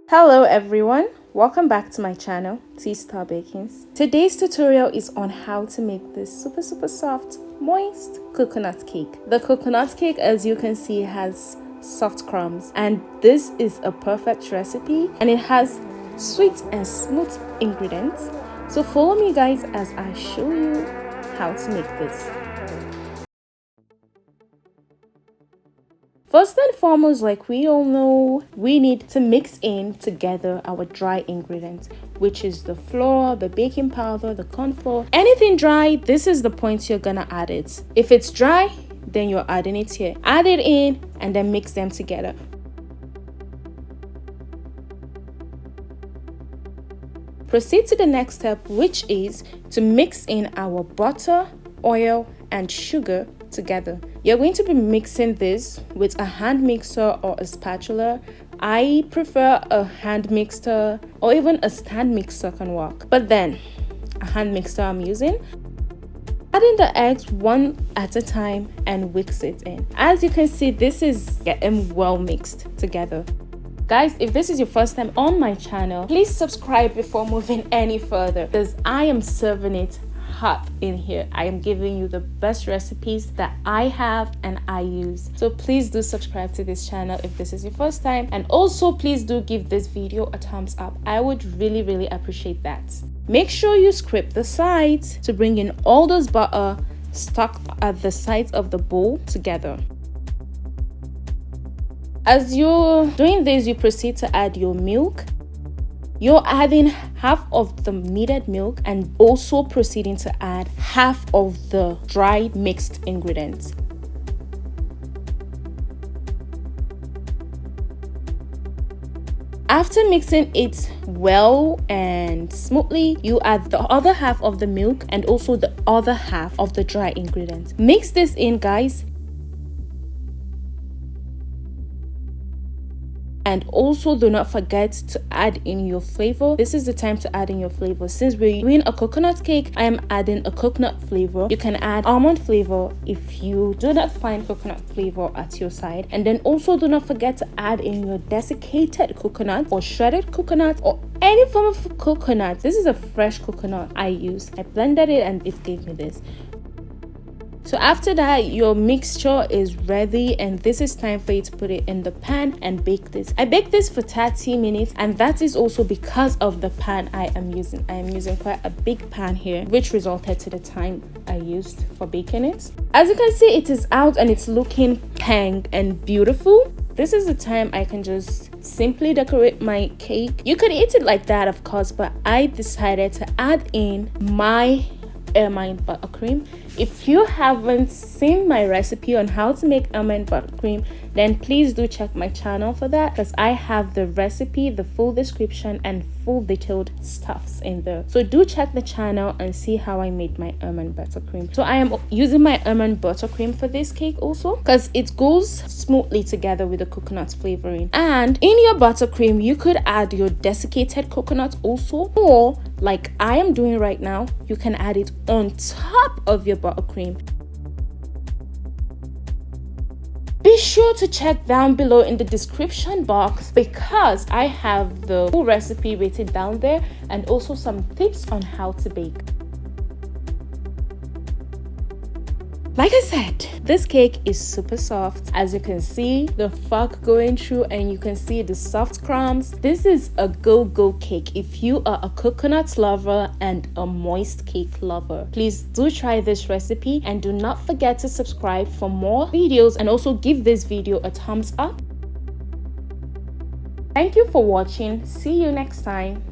Hello everyone, welcome back to my channel, Starbakings. Today's tutorial is on how to make this super soft, moist coconut cake. The coconut cake, as you can see, has soft crumbs, and this is a perfect recipe and it has sweet and smooth ingredients. So follow me guys as I show you how to make this. First and foremost, like we all know, we need to mix in together our dry ingredients, which is the flour, the baking powder, the corn flour. Anything dry, this is the point you're gonna add it. If it's dry, then you're adding it here. Add it in and then mix them together. Proceed to the next step, which is to mix in our butter, oil, and sugar together. You're going to be mixing this with a hand mixer or a spatula. I prefer a hand mixer, or even a stand mixer can work, but then a hand mixer I'm using. Adding the eggs one at a time and whisk it in. As you can see, this is getting well mixed together. Guys, if this is your first time on my channel, please subscribe before moving any further, because I am serving it hot in here. I am giving you the best recipes that I have and I use. So please do subscribe to this channel if this is your first time, and also please do give this video a thumbs up. I would really appreciate that. Make sure you scrape the sides to bring in all those butter stuck at the sides of the bowl together. As you're doing this, you proceed to add your milk. You're adding half of the needed milk and also proceeding to add half of the dry mixed ingredients. After mixing it well and smoothly, you add the other half of the milk and also the other half of the dry ingredients. Mix this in, guys. And also do not forget to add in your flavor. This is the time to add in your flavor. Since we're doing a coconut cake, I am adding a coconut flavor. You can add almond flavor if you do not find coconut flavor at your side. And then also do not forget to add in your desiccated coconut or shredded coconut or any form of coconut. This is a fresh coconut I used. I blended it and it gave me this. So after that, your mixture is ready, and this is time for you to put it in the pan and bake this. I baked this for 30 minutes, and that is also because of the pan I am using. I am using quite a big pan here, which resulted to the time I used for baking it. As you can see, it is out and it's looking pink and beautiful. This is the time I can just simply decorate my cake. You could eat it like that, of course, but I decided to add in my almond buttercream. If you haven't seen my recipe on how to make almond buttercream, then please do check my channel for that, because I have the recipe, the full description, and full detailed stuffs in there. So do check the channel and see how I made my almond buttercream. So I am using my almond buttercream for this cake also because it goes smoothly together with the coconut flavoring. And in your buttercream, you could add your desiccated coconut also, or like I am doing right now, you can add it on top of your buttercream. Be sure to check down below in the description box, because I have the full recipe written down there and also some tips on how to bake. Like I said, this cake is super soft. As you can see the fog going through and you can see the soft crumbs. This is a go cake if you are a coconut lover and a moist cake lover. Please do try this recipe and do not forget to subscribe for more videos, and also give this video a thumbs up. Thank you for watching. See you next time.